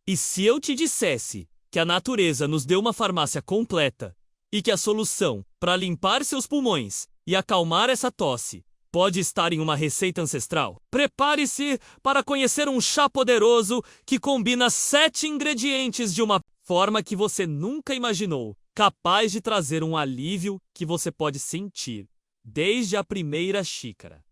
E se eu te dissesse que a natureza nos deu uma farmácia completa e que a solução para limpar seus pulmões e acalmar essa tosse pode estar em uma receita ancestral? Prepare-se para conhecer um chá poderoso que combina 7 ingredientes de uma forma que você nunca imaginou, capaz de trazer um alívio que você pode sentir desde a primeira xícara.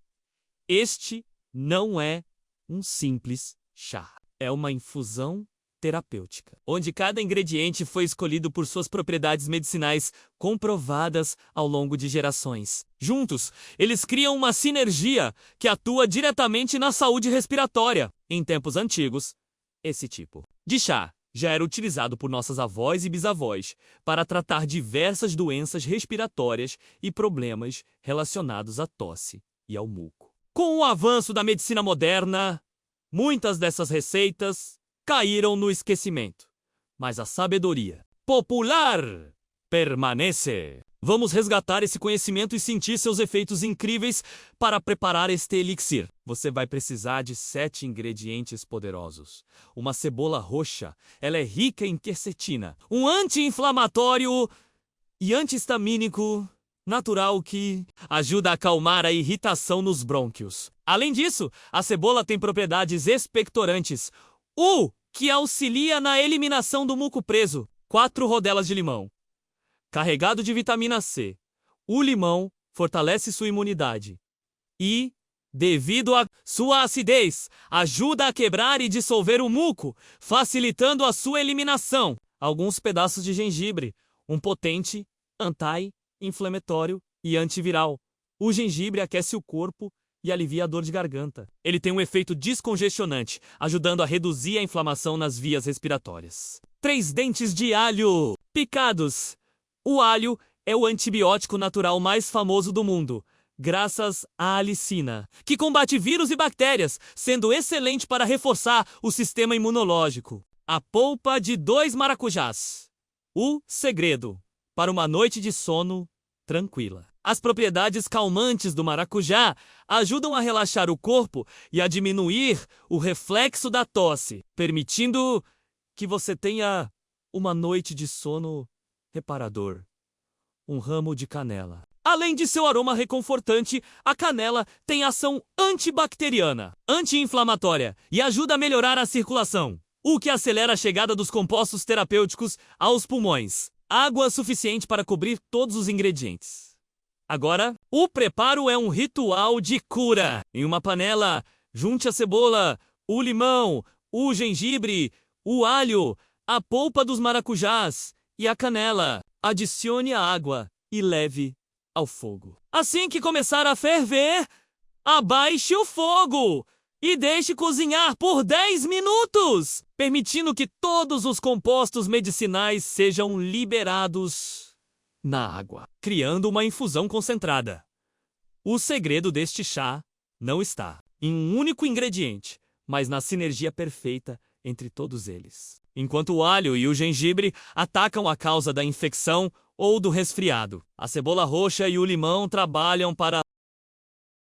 Este não é um simples chá. É uma infusão terapêutica, onde cada ingrediente foi escolhido por suas propriedades medicinais comprovadas ao longo de gerações. Juntos, eles criam uma sinergia que atua diretamente na saúde respiratória. Em tempos antigos, esse tipo de chá já era utilizado por nossas avós e bisavós para tratar diversas doenças respiratórias e problemas relacionados à tosse e ao muco. Com o avanço da medicina moderna, muitas dessas receitas caíram no esquecimento, mas a sabedoria popular permanece. Vamos resgatar esse conhecimento e sentir seus efeitos incríveis para preparar este elixir. Você vai precisar de 7 ingredientes poderosos. Uma cebola roxa, ela é rica em quercetina, um anti-inflamatório e anti-histamínico natural que ajuda a acalmar a irritação nos brônquios. Além disso, a cebola tem propriedades expectorantes, que auxilia na eliminação do muco preso. 4 rodelas de limão. Carregado de vitamina C. O limão fortalece sua imunidade. E, devido à sua acidez, ajuda a quebrar e dissolver o muco, facilitando a sua eliminação. Alguns pedaços de gengibre, um potente anti-inflamatório e antiviral. O gengibre aquece o corpo e alivia a dor de garganta. Ele tem um efeito descongestionante, ajudando a reduzir a inflamação nas vias respiratórias. 3 dentes de alho picados. O alho é o antibiótico natural mais famoso do mundo, graças à alicina, que combate vírus e bactérias, sendo excelente para reforçar o sistema imunológico. A polpa de 2 maracujás. O segredo para uma noite de sono tranquila. As propriedades calmantes do maracujá ajudam a relaxar o corpo e a diminuir o reflexo da tosse, permitindo que você tenha uma noite de sono reparador. Um ramo de canela. Além de seu aroma reconfortante, a canela tem ação antibacteriana, anti-inflamatória e ajuda a melhorar a circulação, o que acelera a chegada dos compostos terapêuticos aos pulmões. Água suficiente para cobrir todos os ingredientes. Agora, o preparo é um ritual de cura. Em uma panela, junte a cebola, o limão, o gengibre, o alho, a polpa dos maracujás e a canela. Adicione a água e leve ao fogo. Assim que começar a ferver, abaixe o fogo e deixe cozinhar por 10 minutos, permitindo que todos os compostos medicinais sejam liberados na água, criando uma infusão concentrada. O segredo deste chá não está em um único ingrediente, mas na sinergia perfeita entre todos eles. Enquanto o alho e o gengibre atacam a causa da infecção ou do resfriado, a cebola roxa e o limão trabalham para